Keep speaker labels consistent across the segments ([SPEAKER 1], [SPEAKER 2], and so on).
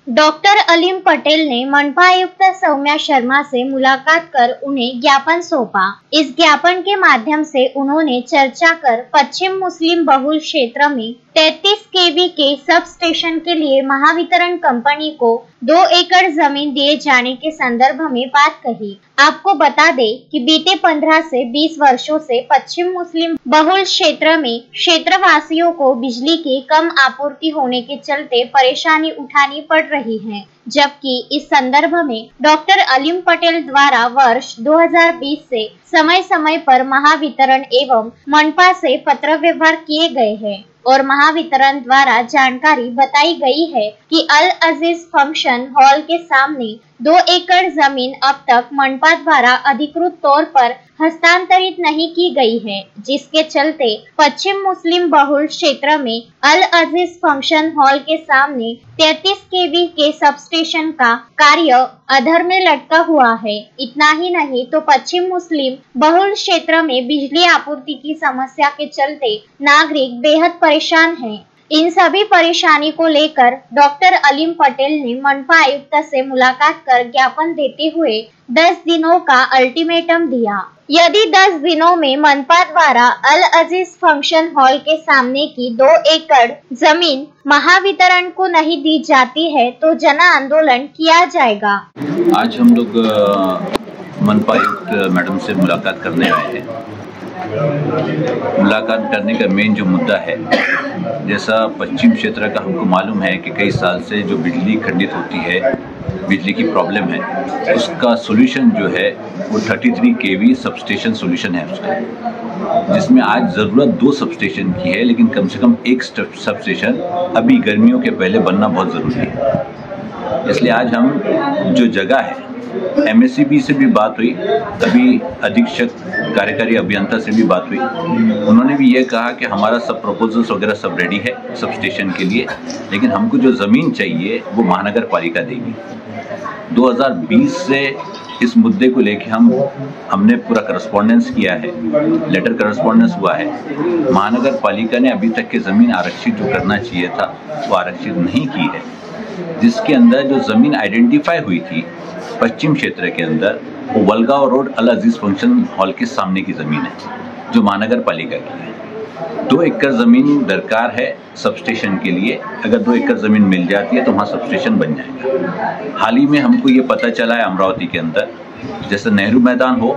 [SPEAKER 1] Doctor Aleem Patel ने मनपा आयुक्त सौम्या शर्मा से मुलाकात कर उन्हें ज्ञापन सौंपा। इस ज्ञापन के माध्यम से उन्होंने चर्चा कर पश्चिम मुस्लिम बहुल क्षेत्र में 33 केवी के सब स्टेशन के लिए महावितरण कंपनी को 2 एकड़ जमीन दिए जाने के संदर्भ में बात कही। आपको बता दें कि बीते 15 से 20 वर्षों से पश्चिम मुस्लिम बहुल क्षेत्र में क्षेत्रवासियों को बिजली की कम आपूर्ति होने के चलते परेशानी उठानी पड़ रही है, जबकि इस संदर्भ में डॉक्टर अलीम पटेल द्वारा वर्ष 2020 से समय समय पर महावितरण एवं मनपा से पत्र व्यवहार किए गए हैं और महावितरण द्वारा जानकारी बताई गई है कि अल अजीज फंक्शन हॉल के सामने 2 एकड़ जमीन अब तक मनपा द्वारा अधिकृत तौर पर हस्तांतरित नहीं की गई है, जिसके चलते पश्चिम मुस्लिम बहुल क्षेत्र में अल अजीज फंक्शन हॉल के सामने 33 केवी के सबस्टेशन का कार्य अधर में लटका हुआ है। इतना ही नहीं तो पश्चिम मुस्लिम बहुल क्षेत्र में बिजली आपूर्ति की समस्या के चलते नागरिक बेहद परेशान हैं। इन सभी परेशानी को लेकर डॉक्टर अलीम पटेल ने मनपा आयुक्त से मुलाकात कर ज्ञापन देते हुए 10 दिनों का अल्टीमेटम दिया। यदि 10 दिनों में मनपा द्वारा अल अजीज फंक्शन हॉल के सामने की 2 एकड़ जमीन महावितरण को नहीं दी जाती है तो जन आंदोलन किया जाएगा।
[SPEAKER 2] आज हम लोग मनपा आयुक्त मैडम से मुलाकात करने आए हैं। मुलाकात करने का मेन जो मुद्दा है, जैसा पश्चिम क्षेत्र का हमको मालूम है कि कई साल से जो बिजली खंडित होती है, बिजली की प्रॉब्लम है, उसका सॉल्यूशन जो है वो 33 केवी सबस्टेशन सॉल्यूशन है उसका, जिसमें आज ज़रूरत 2 सबस्टेशन की है, लेकिन कम से कम 1 सबस्टेशन अभी गर्मियों के पहले बनना बहुत ज़रूरी है। इसलिए आज हम जो जगह है, MSCB से भी बात हुई, अभी अधीक्षक कार्यकारी अभियंता से भी बात हुई। उन्होंने भी ये कहा कि हमारा सब प्रपोजल्स वगैरह सब रेडी है सब स्टेशन के लिए, लेकिन हमको जो ज़मीन चाहिए वो महानगर पालिका देगी। 2020 से इस मुद्दे को लेके हमने पूरा करस्पॉन्डेंस किया है, लेटर करस्पॉन्डेंस हुआ है। महानगर पालिका ने अभी तक की ज़मीन आरक्षित जो करना चाहिए था वो आरक्षित नहीं की है, जिसके अंदर जो ज़मीन आइडेंटिफाई हुई थी पश्चिम क्षेत्र के अंदर, वो वलगांव रोड अल अजीज फंक्शन हॉल के सामने की ज़मीन है जो महानगर पालिका की है। 2 एकड़ ज़मीन दरकार है सबस्टेशन के लिए। अगर 2 एकड़ ज़मीन मिल जाती है तो वहाँ सबस्टेशन बन जाएगा। हाल ही में हमको ये पता चला है अमरावती के अंदर, जैसे नेहरू मैदान हो,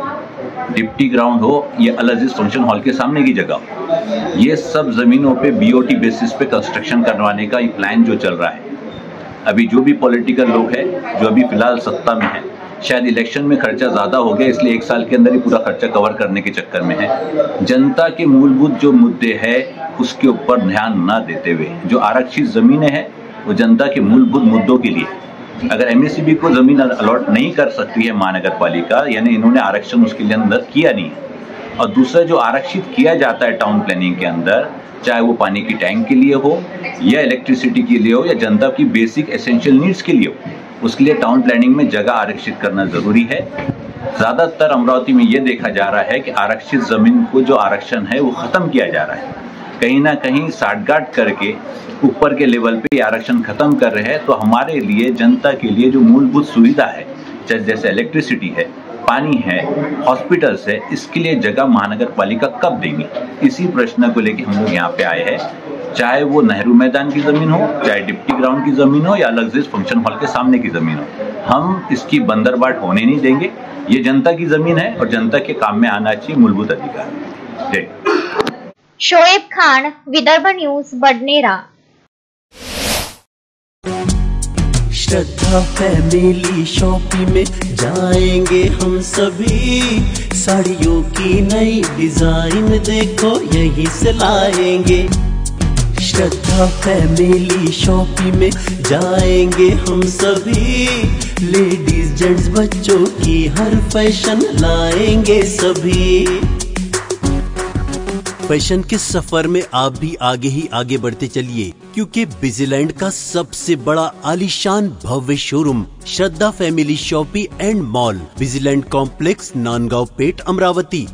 [SPEAKER 2] डिप्टी ग्राउंड हो या अल अजीज फंक्शन हॉल के सामने की जगह हो, ये सब ज़मीनों पे BOT बेसिस पे कंस्ट्रक्शन करवाने का ये प्लान जो चल रहा है। अभी जो भी पॉलिटिकल लोग हैं जो अभी फिलहाल सत्ता में हैं, शायद इलेक्शन में खर्चा ज़्यादा हो गया, इसलिए 1 साल के अंदर ही पूरा खर्चा कवर करने के चक्कर में है। जनता के मूलभूत जो मुद्दे हैं उसके ऊपर ध्यान न देते हुए जो आरक्षित ज़मीनें हैं वो जनता के मूलभूत मुद्दों के लिए, अगर MSCB को ज़मीन अलॉट नहीं कर सकती है महानगर पालिका, यानी इन्होंने आरक्षण उसके लिए अंदर किया नहीं है, और दूसरा जो आरक्षित किया जाता है टाउन प्लानिंग के अंदर, चाहे वो पानी की टैंक के लिए हो या इलेक्ट्रिसिटी के लिए हो या जनता की बेसिक एसेंशियल नीड्स के लिए हो, उसके लिए टाउन प्लानिंग में जगह आरक्षित करना ज़रूरी है। ज़्यादातर अमरावती में ये देखा जा रहा है कि आरक्षित ज़मीन को जो आरक्षण है वो ख़त्म किया जा रहा है, कहीं ना कहीं साठगांठ करके ऊपर के लेवल पे ये आरक्षण ख़त्म कर रहे हैं। तो हमारे लिए, जनता के लिए जो मूलभूत सुविधा है, जैसे इलेक्ट्रिसिटी है, पानी है, हॉस्पिटल्स है, इसके लिए जगह महानगर पालिका कब देंगे, इसी प्रश्न को लेकर हम लोग यहाँ पे आए हैं। चाहे वो नेहरू मैदान की ज़मीन हो, चाहे डिप्टी ग्राउंड की ज़मीन हो या अल अजीज फंक्शन हॉल के सामने की ज़मीन हो, हम इसकी बंदरबाट होने नहीं देंगे। ये जनता की ज़मीन है और जनता के काम में आना चाहिए, मूलभूत अधिकार। जय।
[SPEAKER 1] शोएब खान, विदर्भ न्यूज, बडनेरा।
[SPEAKER 3] श्रद्धा फैमिली शॉपिंग में जाएंगे हम सभी, साड़ियों की नई डिजाइन देखो यहीं से लाएंगे। श्रद्धा फैमिली शॉपिंग में जाएंगे हम सभी, लेडीज जेंट्स बच्चों की हर फैशन लाएंगे सभी। फैशन के सफर में आप भी आगे ही आगे बढ़ते चलिए, क्योंकि बिजीलैंड का सबसे बड़ा आलीशान भव्य showroom Shraddha family shopping and mall, Busyland complex, Nandgaon Peth, Amravati.